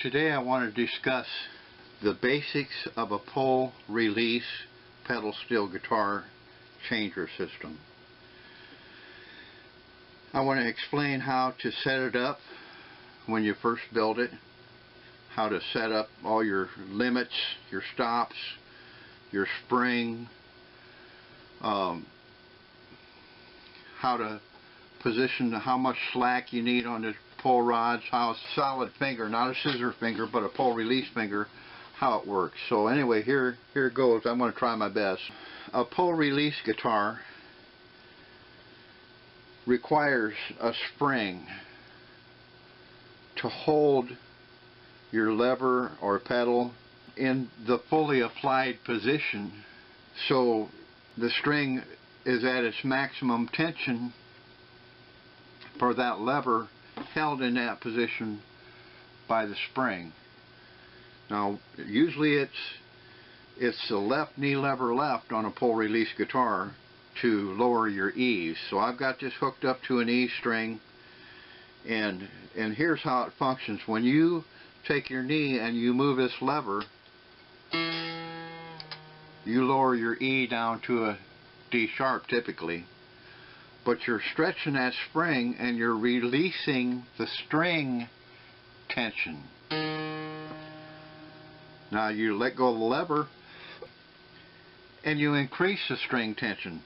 Today I want to discuss the basics of a pull release pedal steel guitar changer system. I want to explain how to set it up when you first build it, how to set up all your limits, your stops, your spring, how to position how much slack you need on the pull rods, how a solid finger, not a scissor finger, but a pull release finger, how it works. So anyway, here it goes. I'm going to try my best. A pull release guitar requires a spring to hold your lever or pedal in the fully applied position, so the string is at its maximum tension for that lever, held in that position by the spring. Now usually it's the left knee lever left on a pull release guitar to lower your E's. So I've got this hooked up to an E string, and here's how it functions. When you take your knee and you move this lever, you lower your E down to a D sharp typically, but you're stretching that spring and you're releasing the string tension. Now you let go of the lever and you increase the string tension,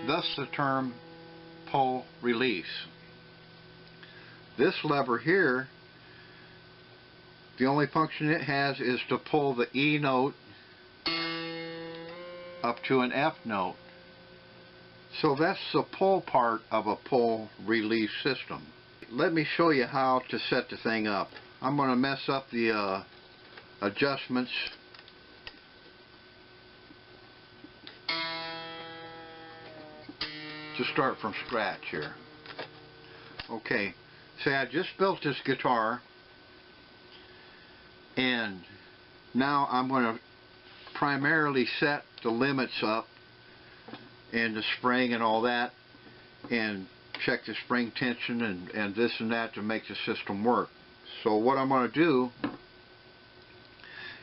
thus the term pull release. This lever here, the only function it has is to pull the E note up to an F note. So that's the pull part of a pull release system. Let me show you how to set the thing up. I'm going to mess up the adjustments. To start from scratch here. Okay, say I just built this guitar, and now I'm going to primarily set the limits up and the spring and all that, and check the spring tension and this and that to make the system work. So what I'm going to do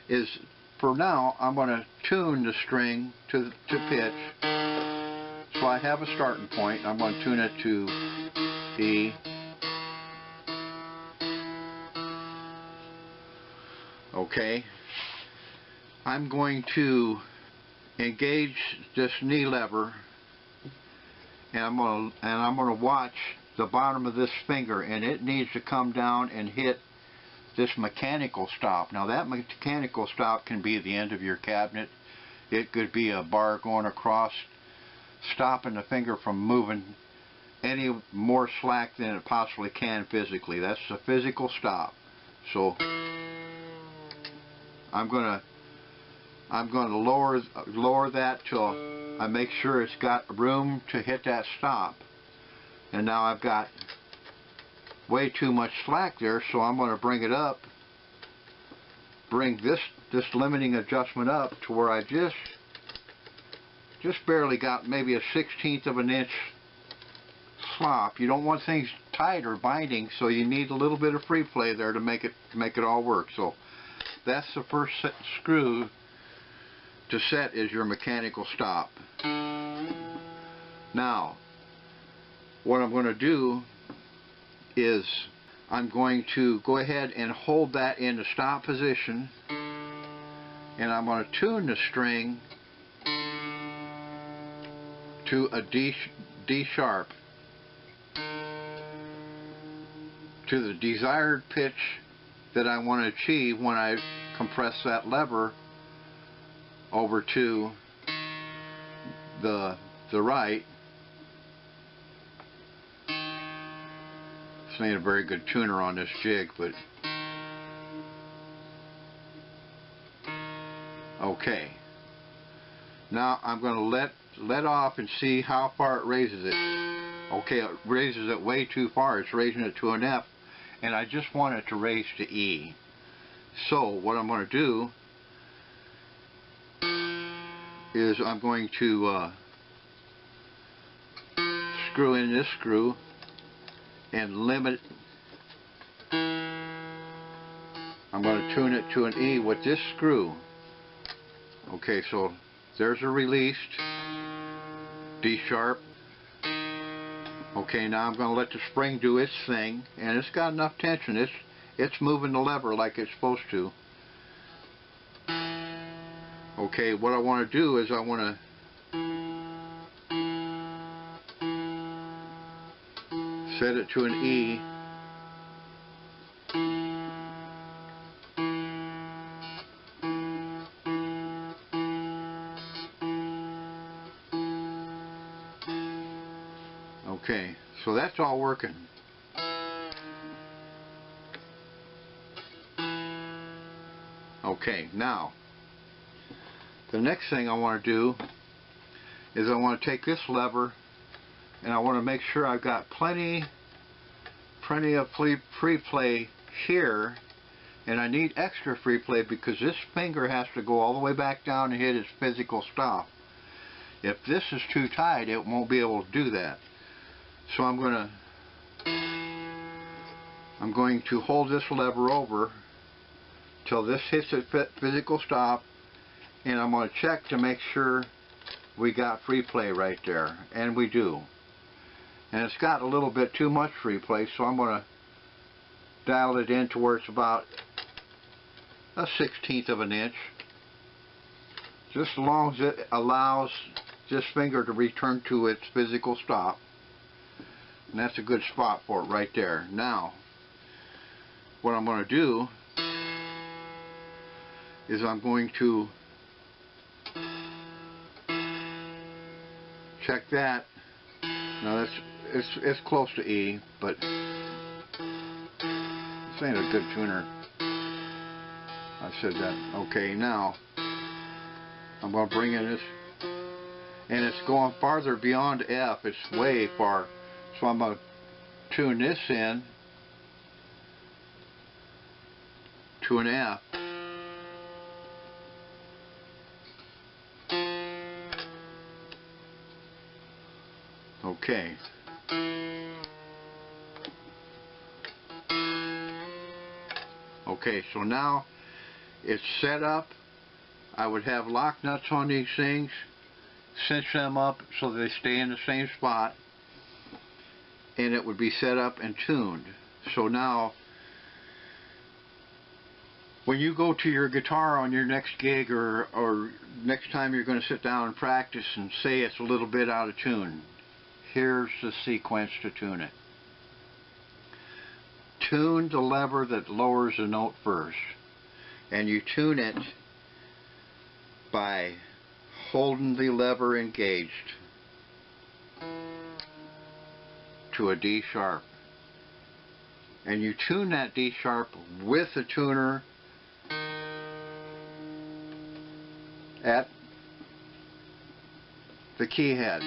is, for now, I'm going to tune the string to pitch. So I have a starting point. I'm going to tune it to E. Okay. I'm going to engage this knee lever, and I'm going to watch the bottom of this finger, and it needs to come down and hit this mechanical stop. Now that mechanical stop can be the end of your cabinet. It could be a bar going across, stopping the finger from moving any more slack than it possibly can physically. That's the physical stop. So I'm going to lower that till I make sure it's got room to hit that stop. And now I've got way too much slack there, so I'm going to bring it up, bring this limiting adjustment up to where I just barely got maybe a 1/16 of an inch slop. You don't want things tight or binding, so you need a little bit of free play there to make it all work. So that's the first screw to set, is your mechanical stop. Now what I'm going to do is I'm going to go ahead and hold that in the stop position, and I'm going to tune the string to a D sharp, to the desired pitch that I want to achieve when I compress that lever over to the right. This ain't a very good tuner on this jig, but okay. Now I'm going to let off and see how far it raises it. Okay, it raises it way too far. It's raising it to an F, and I just want it to raise to E. So what I'm going to do is I'm going to screw in this screw and limit I'm going to tune it to an E with this screw. Okay, so there's a released D sharp. Okay, now I'm going to let the spring do its thing, and it's got enough tension. It's moving the lever like it's supposed to. Okay, what I want to do is I want to set it to an E. Okay, so that's all working. Okay, now the next thing I want to do is I want to take this lever and I want to make sure I've got plenty of free play here, and I need extra free play because this finger has to go all the way back down and hit its physical stop. If this is too tight, it won't be able to do that. So I'm going to hold this lever over till this hits its physical stop, and I'm going to check to make sure we got free play right there, and we do. And it's got a little bit too much free play, so I'm going to dial it in to where it's about a 1/16 of an inch, just as long as it allows this finger to return to its physical stop. And that's a good spot for it right there. Now, what I'm going to do is I'm going to check that. Now it's close to E, but this ain't a good tuner. I said that. Okay, now I'm going to bring in this, and it's going farther beyond F. It's way far. So I'm going to tune this in to an F. Okay. Okay, so now it's set up. I would have lock nuts on these things, cinch them up so they stay in the same spot, and it would be set up and tuned. So now, when you go to your guitar on your next gig or next time you're going to sit down and practice and say it's a little bit out of tune, here's the sequence to tune it. Tune the lever that lowers the note first, and you tune it by holding the lever engaged to a D sharp, and you tune that D sharp with the tuner at the key head.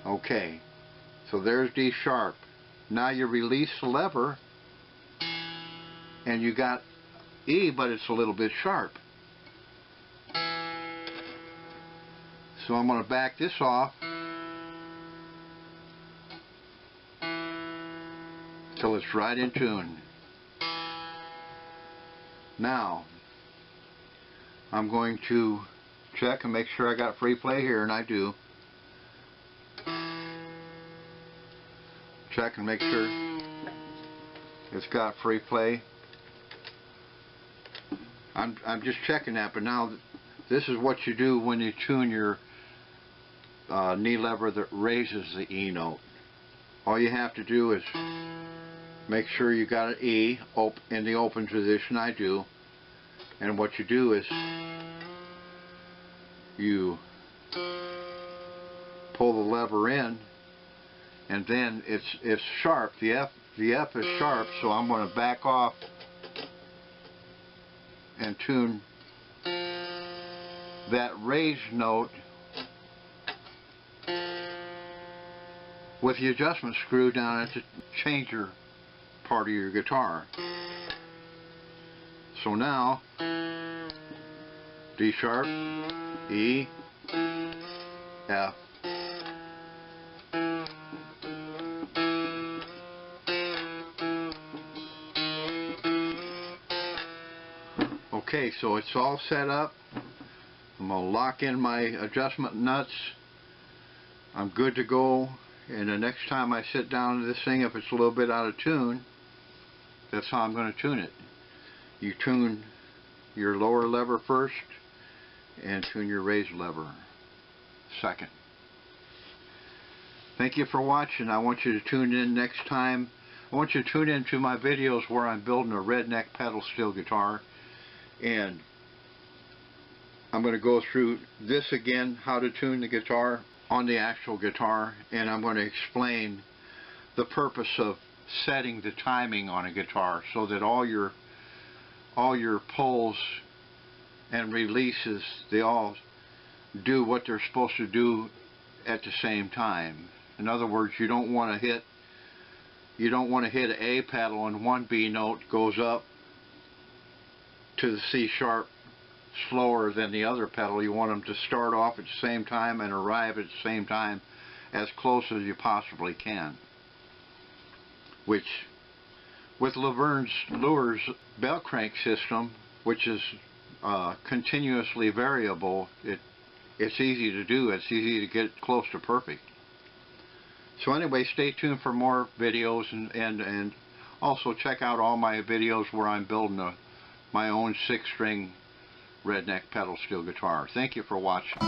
Okay, so there's D sharp. Now you release the lever and you got E, but it's a little bit sharp. So I'm going to back this off till it's right in tune. Now I'm going to check and make sure I got free play here, and I do. Check and make sure it's got free play. I'm just checking that, but now this is what you do when you tune your knee lever that raises the E note. All you have to do is make sure you got an E in the open position. I do. And what you do is you pull the lever in, and then it's sharp. The F is sharp, so I'm going to back off and tune that raised note with the adjustment screw down at the changer part of your guitar. So now D sharp, E, F. Okay, so it's all set up. I'm going to lock in my adjustment nuts. I'm good to go. And the next time I sit down to this thing, if it's a little bit out of tune, that's how I'm going to tune it. You tune your lower lever first and tune your raised lever second. Thank you for watching. I want you to tune in next time. I want you to tune in to my videos where I'm building a redneck pedal steel guitar. And I'm going to go through this again, how to tune the guitar on the actual guitar, and I'm going to explain the purpose of setting the timing on a guitar so that all your pulls and releases, they all do what they're supposed to do at the same time. In other words, you don't want to hit an A pedal and one B note goes up to the C sharp slower than the other pedal. You want them to start off at the same time and arrive at the same time, as close as you possibly can. Which, with Laverne's Lures bell crank system, which is continuously variable, it's easy to do. It's easy to get close to perfect. So anyway, stay tuned for more videos, and also check out all my videos where I'm building my own 6-string redneck pedal steel guitar. Thank you for watching.